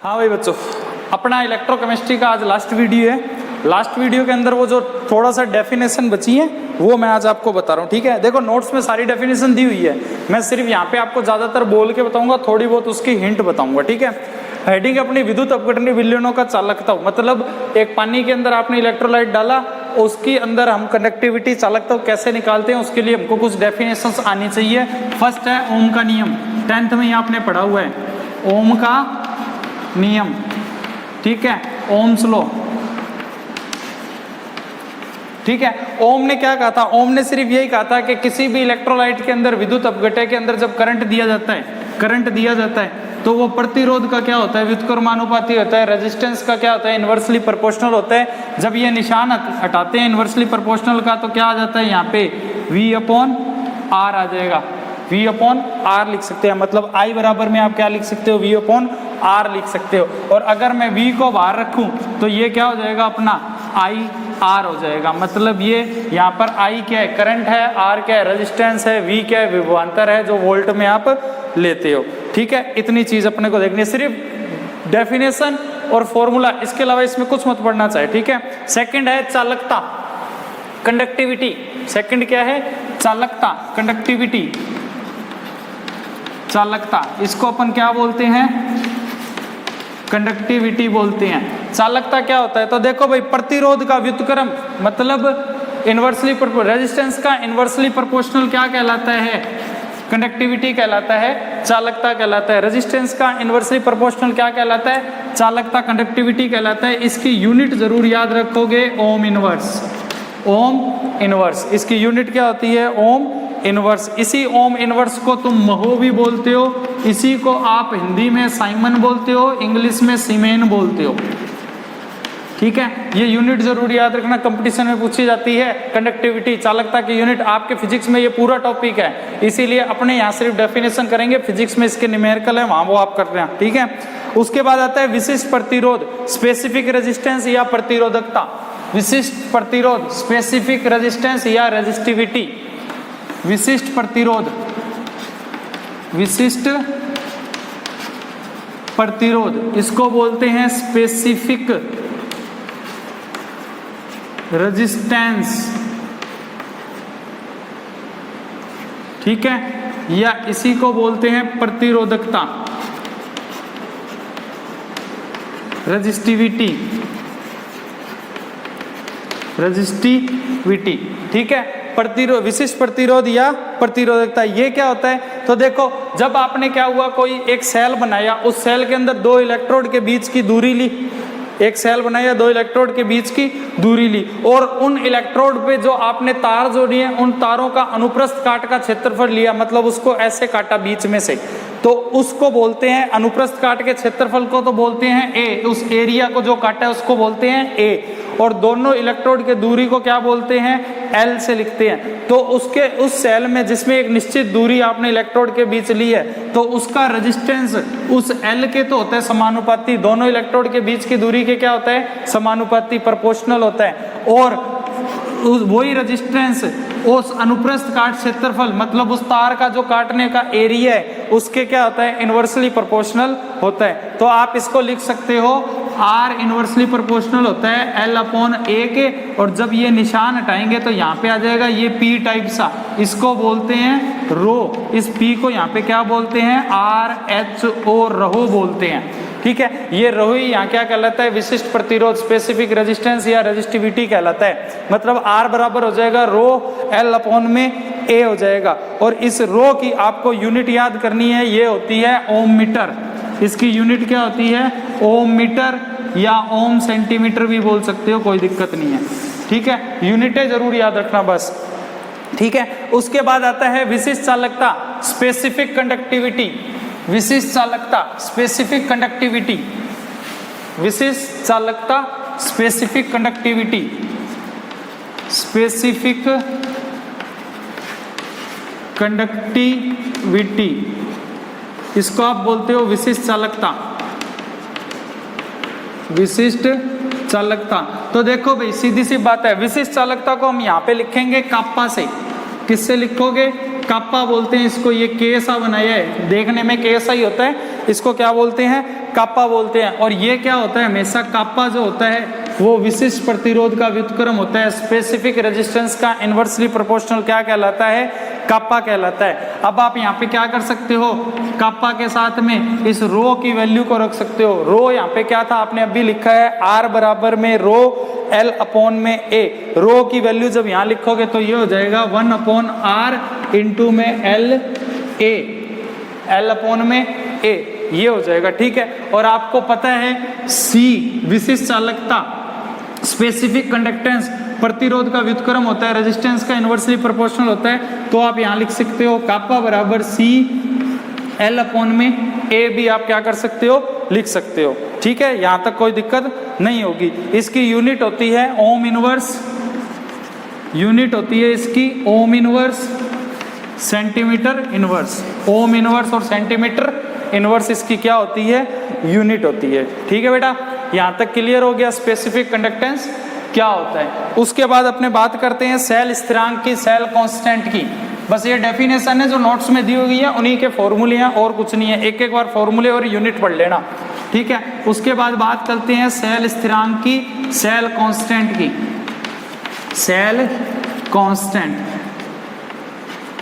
हाँ भाई बच्चों, अपना इलेक्ट्रोकेमिस्ट्री का आज लास्ट वीडियो है। लास्ट वीडियो के अंदर वो जो थोड़ा सा डेफिनेशन बची है वो मैं आज आपको बता रहा हूँ। ठीक है, देखो नोट्स में सारी डेफिनेशन दी हुई है, मैं सिर्फ यहाँ पे आपको ज़्यादातर बोल के बताऊंगा, थोड़ी बहुत उसकी हिंट बताऊंगा। ठीक है, हेडिंग अपनी विद्युत अपघटनीय विलयनों का चालकता, मतलब एक पानी के अंदर आपने इलेक्ट्रोलाइट डाला, उसके अंदर हम कंडक्टिविटी चालकता कैसे निकालते हैं, उसके लिए हमको कुछ डेफिनेशंस आनी चाहिए। फर्स्ट है ओम का नियम, 10th में आपने पढ़ा हुआ है, ओम का नियम। ठीक है, ओम्स लॉ। ठीक है, ओम ने क्या कहा था? ओम ने सिर्फ यही कहा था कि किसी भी इलेक्ट्रोलाइट के अंदर विद्युत अपघटय के अंदर जब करंट दिया जाता है तो वो प्रतिरोध का क्या होता है? व्युत्क्रमानुपाती होता है। रेजिस्टेंस का क्या होता है? इन्वर्सली प्रोपोर्शनल होता है। जब ये निशान हटाते हैं इन्वर्सली प्रोपोर्शनल का तो क्या आ जाता है? यहाँ पे V/R आ जाएगा। V/R लिख सकते हैं, मतलब I बराबर में आप क्या लिख सकते हो? V/R लिख सकते हो। और अगर मैं V को बाहर रखूं तो ये क्या हो जाएगा? अपना IR हो जाएगा। मतलब ये यहाँ पर I क्या है? करंट है, R क्या है? रेजिस्टेंस है, V क्या है? विभवांतर है, जो वोल्ट में आप लेते हो। ठीक है, इतनी चीज अपने को देखनी है, सिर्फ डेफिनेशन और फॉर्मूला, इसके अलावा इसमें कुछ मत पढ़ना चाहिए। ठीक है, सेकंड है चालकता, कंडक्टिविटी। सेकंड क्या है? चालकता, कंडक्टिविटी, चालकता। इसको अपन क्या बोलते हैं? कंडक्टिविटी बोलते हैं। चालकता क्या होता है? तो देखो भाई, प्रतिरोध का व्युत्क्रम, मतलब इन्वर्सली रेजिस्टेंस का इन्वर्सली प्रोपोर्शनल क्या कहलाता है? कंडक्टिविटी कहलाता है, चालकता कहलाता है। रेजिस्टेंस का इन्वर्सली प्रोपोर्शनल क्या कहलाता है? चालकता, कंडक्टिविटी कहलाता है। इसकी यूनिट जरूर याद रखोगे, ओम इनवर्स। ओम इनवर्स, इसकी यूनिट क्या होती है? Ohm inverse. इसी ओम इनवर्स को तुम महो भी बोलते हो, इसी को आप हिंदी में साइमन बोलते हो, इंग्लिश में सीमेन बोलते हो। ठीक है, ये यूनिट जरूर याद रखना, कंपटीशन में पूछी जाती है। कंडक्टिविटी, चालकता की यूनिट आपके फिजिक्स में ये पूरा टॉपिक है, इसीलिए अपने यहाँ सिर्फ डेफिनेशन करेंगे, फिजिक्स में इसके न्यूमेरिकल है, वहां वो आप कर रहे हैं। ठीक है, उसके बाद आता है विशिष्ट प्रतिरोध, स्पेसिफिक रेजिस्टेंस या प्रतिरोधकता। विशिष्ट प्रतिरोध, स्पेसिफिक रेजिस्टेंस या रेजिस्टिविटी। विशिष्ट प्रतिरोध, विशिष्ट प्रतिरोध, इसको बोलते हैं स्पेसिफिक रेजिस्टेंस। ठीक है, या इसी को बोलते हैं प्रतिरोधकता, रेजिस्टिविटी, रेजिस्टिविटी। ठीक है, प्रतिरोध, विशिष्ट प्रतिरोध या प्रतिरोधकता, ये क्या होता है? तो देखो, जब आपने क्या हुआ, कोई एक सेल बनाया, उस सेल के अंदर दो इलेक्ट्रोड के बीच की दूरी ली, एक सेल बनाया, दो इलेक्ट्रोड के बीच की दूरी ली, और उन इलेक्ट्रोड पे जो आपने तार जोड़ी है, उन तारों का अनुप्रस्थ काट का क्षेत्रफल लिया, मतलब उसको ऐसे काटा बीच में से, तो उसको बोलते हैं, अनुप्रस्थ काट के क्षेत्रफल को तो बोलते हैं ए, उस एरिया को जो काटा है उसको बोलते हैं ए, और दोनों इलेक्ट्रोड के दूरी को क्या बोलते हैं? L से लिखते हैं। तो उसके उस सेल में जिसमें एक निश्चित दूरी आपने इलेक्ट्रोड के बीच ली है, तो उसका रेजिस्टेंस उस L के तो होता है समानुपाती, दोनों इलेक्ट्रोड के बीच की दूरी के क्या होता है? समानुपाती, प्रोपोर्शनल होता है। और वही रेजिस्टेंस उस अनुप्रस्थ काट क्षेत्रफल, मतलब उस तार का जो काटने का एरिया है, उसके क्या होता है? इन्वर्सली प्रोपोर्शनल होता है। तो आप इसको लिख सकते हो, R इन्वर्सली प्रोपोर्शनल होता है L/A के, और जब ये निशान हटाएंगे तो यहाँ पे आ जाएगा ये P टाइप सा, इसको बोलते हैं रो। इस P को यहाँ पे क्या बोलते हैं? RHO, रहो बोलते हैं। ठीक है, ये रो ही यहाँ क्या कहलाता है? विशिष्ट प्रतिरोध, स्पेसिफिक रेजिस्टेंस या रेजिस्टिविटी कहलाता है। मतलब R बराबर हो जाएगा रो L/A हो जाएगा। और इस रो की आपको यूनिट याद करनी है, ये होती है ओम मीटर। इसकी यूनिट क्या होती है? ओम मीटर, या ओम सेंटीमीटर भी बोल सकते हो, कोई दिक्कत नहीं है। ठीक है, यूनिटें जरूर याद रखना बस। ठीक है, उसके बाद आता है विशिष्ट चालकता, स्पेसिफिक कंडक्टिविटी। विशिष्ट चालकता, स्पेसिफिक कंडक्टिविटी, विशिष्ट चालकता, स्पेसिफिक कंडक्टिविटी, स्पेसिफिक कंडक्टिविटी, इसको आप बोलते हो विशिष्ट चालकता, विशिष्ट चालकता। तो देखो भाई, सीधी सी बात है, विशिष्ट चालकता को हम यहाँ पे लिखेंगे काप्पा से। किससे लिखोगे? काप्पा बोलते हैं इसको, ये के सा बनाया है, देखने में के सा ही होता है, इसको क्या बोलते हैं? काप्पा बोलते हैं। और ये क्या होता है, हमेशा काप्पा जो होता है वो विशिष्ट प्रतिरोध का व्युत्क्रम होता है। स्पेसिफिक रेजिस्टेंस का इन्वर्सली प्रोपोर्शनल क्या कहलाता है, काप्पा कहलाता है। अब आप यहाँ पे क्या कर सकते हो, काप्पा के साथ में इस रो की वैल्यू को रख सकते हो। रो यहाँ पे क्या था, आपने अभी लिखा है R बराबर में रो L अपॉन में A। रो की वैल्यू जब यहाँ लिखोगे तो ये हो जाएगा 1 अपॉन R इंटू में L A, L अपॉन में A, ये हो जाएगा, ठीक है। और आपको पता है C विशिष्ट चालकता, स्पेसिफिक कंडक्टेंस प्रतिरोध का व्युत्क्रम होता है, रेजिस्टेंस का इन्वर्सली प्रोपोर्शनल होता है। तो आप यहाँ लिख सकते हो काप्पा बराबर C L अपॉन में A भी आप क्या कर सकते हो, लिख सकते हो, ठीक है। यहाँ तक कोई दिक्कत नहीं होगी। इसकी यूनिट होती है ओम इनवर्स, यूनिट होती है इसकी ohm inverse, centimetre inverse. Ohm inverse और सेंटीमीटर इनवर्स इसकी क्या होती है, यूनिट होती है, ठीक है बेटा। यहाँ तक क्लियर हो गया स्पेसिफिक कंडक्टेंस क्या होता है। उसके बाद अपने बात करते हैं सेल स्थिरांक की, सेल कांस्टेंट की। बस ये डेफिनेशन है जो नोट्स में दी हुई है, उन्हीं के फॉर्मूले हैं और कुछ नहीं है। एक एक बार फॉर्मूले और यूनिट पढ़ लेना, ठीक है। उसके बाद बात करते हैं सेल स्थिरांक की, सेल कांस्टेंट की, सेल कांस्टेंट,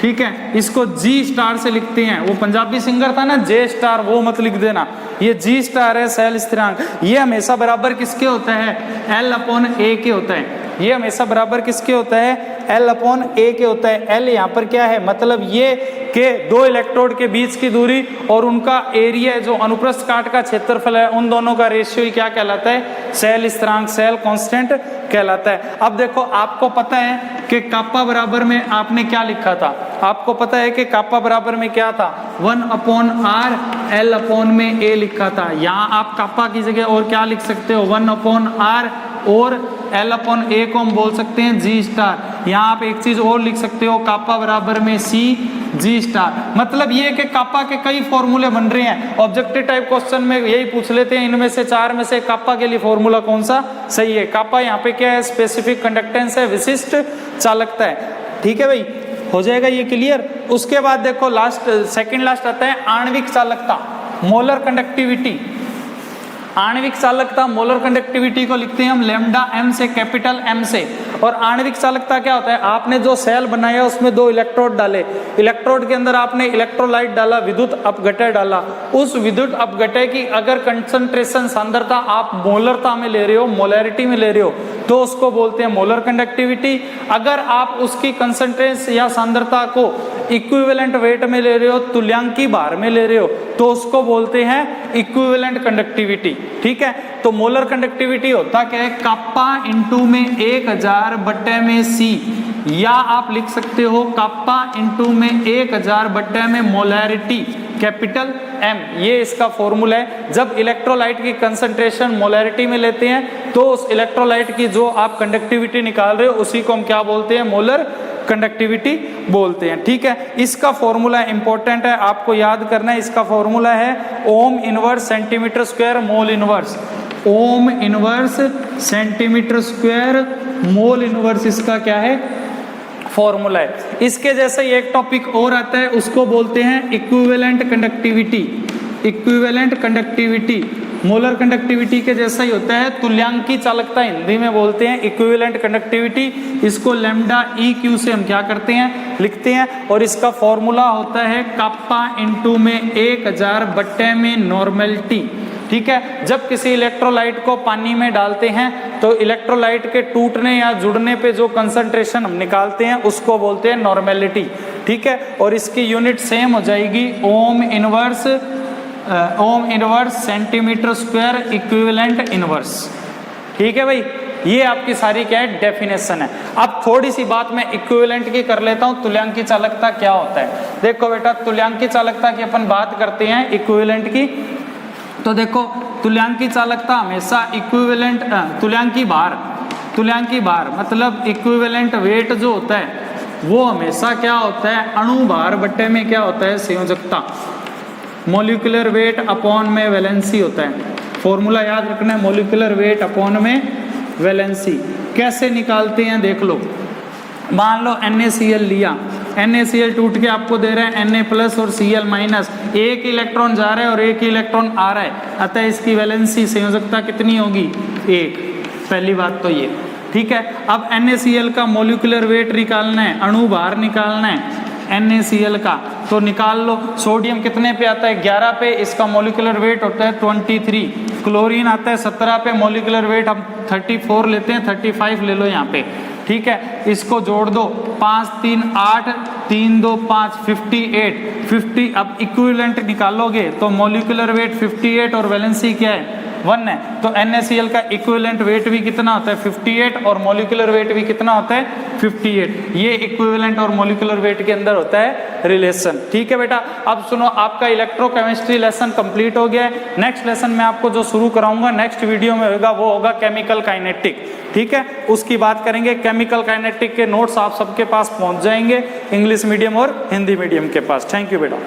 ठीक है। इसको G स्टार से लिखते हैं। वो पंजाबी सिंगर था ना J स्टार, वो मत लिख देना, ये G स्टार है सेल स्थिरांक। ये हमेशा बराबर किसके होता है, L अपॉन A के होता है। ये हमेशा बराबर किसके होता है, L अपॉन A के होता है। L यहाँ पर क्या है, मतलब ये के दो इलेक्ट्रोड के बीच की दूरी और उनका एरिया जो अनुप्रस्थ काट का क्षेत्रफल है, उन दोनों का रेशियो ही क्या कहलाता है, सेल स्थिरांक, सेल कांस्टेंट कहलाता है। अब देखो आपको पता है कि काप्पा बराबर में आपने क्या लिखा था, आपको पता है कि काप्पा बराबर में क्या था, 1 अपॉन R L अपॉन में A लिखा था। यहाँ आप काप्पा की जगह और क्या लिख सकते हो, 1 अपॉन R और L अपॉन A को हम बोल सकते हैं G स्टार। यहाँ आप एक चीज और लिख सकते हो, काप्पा बराबर में C G स्टार। मतलब ये कि काप्पा के कई फॉर्मूले बन रहे हैं। ऑब्जेक्टिव टाइप क्वेश्चन में यही पूछ लेते हैं, इनमें से 4 में से काप्पा के लिए फॉर्मूला कौन सा सही है। काप्पा यहाँ पे क्या है, स्पेसिफिक कंडक्टेंस है, विशिष्ट चालकता है, ठीक है भाई, हो जाएगा ये क्लियर। उसके बाद देखो लास्ट, सेकंड लास्ट आता है आणविक चालकता, मोलर कंडक्टिविटी। आणविक चालकता, मोलर कंडक्टिविटी को लिखते हैं हम लैम्डा m से, कैपिटल M से। और आणविक चालकता क्या होता है, आपने जो सेल बनाया उसमें 2 इलेक्ट्रोड डाले, इलेक्ट्रोड के अंदर आपने इलेक्ट्रोलाइट डाला, विद्युत अपघटय डाला। उस विद्युत अपघटय की अगर कंसंट्रेशन, सांद्रता आप मोलरता में ले रहे हो, मोलैरिटी में ले रहे हो, तो उसको बोलते हैं मोलर कंडक्टिविटी। अगर आप उसकी कंसंट्रेशन या सांद्रता को इक्विवेलेंट वेट में ले रहे हो, तुल्यांकी भार में ले रहे हो, तो उसको बोलते हैं इक्विवेलेंट कंडक्टिविटी, ठीक है। तो मोलर कंडक्टिविटी होता क्या है, काप्पा इंटू में 1000 बट्टे में C, या आप लिख सकते हो काप्पा इंटू में 1000 बट्टे में मोलैरिटी, कैपिटल M। ये इसका फॉर्मूला है। जब इलेक्ट्रोलाइट की कंसंट्रेशन मोलैरिटी में लेते हैं तो उस इलेक्ट्रोलाइट की जो आप कंडक्टिविटी निकाल रहे हो उसी को हम क्या बोलते हैं, मोलर कंडक्टिविटी बोलते हैं, ठीक है। इसका फॉर्मूला इंपॉर्टेंट है, आपको याद करना है। इसका फॉर्मूला है ohm inverse centimetre square mole inverse, ohm inverse centimetre square mole inverse, इसका क्या है, फॉर्मूला है। इसके जैसे एक टॉपिक और आता है, उसको बोलते हैं equivalent conductivity. Equivalent conductivity molar conductivity के जैसा ही होता है, तुल्यांकी चालकता हिंदी में बोलते हैं इक्विवेलेंट कंडक्टिविटी। इसको लैम्डा EQ से हम क्या करते हैं, लिखते हैं। और इसका फॉर्मूला होता है काप्पा इंटू में 1000 बट्टे में नॉर्मेलिटी, ठीक है। जब किसी इलेक्ट्रोलाइट को पानी में डालते हैं तो इलेक्ट्रोलाइट के टूटने या जुड़ने पे जो कंसंट्रेशन हम निकालते हैं उसको बोलते हैं नॉर्मेलिटी, ठीक है। और इसकी यूनिट सेम हो जाएगी ohm inverse centimetre square equivalent inverse, ठीक है भाई। ये आपकी सारी क्या है, डेफिनेशन है। अब थोड़ी सी बात मैं इक्विवेलेंट की कर लेता हूँ, तुल्यांकी चालकता क्या होता है। देखो बेटा, तुल्यांकी चालकता की अपन बात करते हैं इक्विवेलेंट की, तो देखो तुल्यांकी चालकता हमेशा इक्विवेलेंट, तुल्यांकी भार मतलब इक्विवेलेंट वेट जो होता है वो हमेशा क्या होता है, अणु भार बट्टे में क्या होता है, संयोजकता, मॉलिक्यूलर वेट अपॉन में वैलेंसी होता है। फॉर्मूला याद रखना है, मॉलिक्यूलर वेट अपॉन में वैलेंसी। कैसे निकालते हैं देख लो, मान लो NaCl लिया, NaCl टूट के आपको दे रहा है Na+ और Cl-, एक इलेक्ट्रॉन जा रहा है और एक इलेक्ट्रॉन आ रहा है, अतः इसकी वैलेंसी संयोजकता कितनी होगी, 1। पहली बात तो ये, ठीक है। अब NaCl का मोलिकुलर वेट निकालना है, अणु भार निकालना है NaCl का, तो निकाल लो। सोडियम कितने पे आता है, 11 पे, इसका मोलिकुलर वेट होता है 23। क्लोरीन आता है 17 पे, मोलिकुलर वेट हम 34 लेते हैं, 35 ले लो यहाँ पे, ठीक है। इसको जोड़ दो, 5 3 8, 3 2 5, 58 50। अब इक्विवेलेंट निकालोगे तो मोलिकुलर वेट 58 और वैलेंसी क्या है, 1 है, तो NaCl का इक्विवेलेंट वेट भी कितना होता है, 58, और मोलिकुलर वेट भी कितना होता है, 58। ये इक्विवेलेंट और मोलिकुलर वेट के अंदर होता है रिलेशन, ठीक है बेटा। अब सुनो, आपका इलेक्ट्रोकेमिस्ट्री लेसन कंप्लीट हो गया है। नेक्स्ट लेसन में आपको जो शुरू कराऊंगा नेक्स्ट वीडियो में होगा, वो होगा केमिकल काइनेटिक, ठीक है। उसकी बात करेंगे। केमिकल काइनेटिक के नोट्स आप सबके पास पहुंच जाएंगे, इंग्लिश मीडियम और हिंदी मीडियम के पास। थैंक यू बेटा।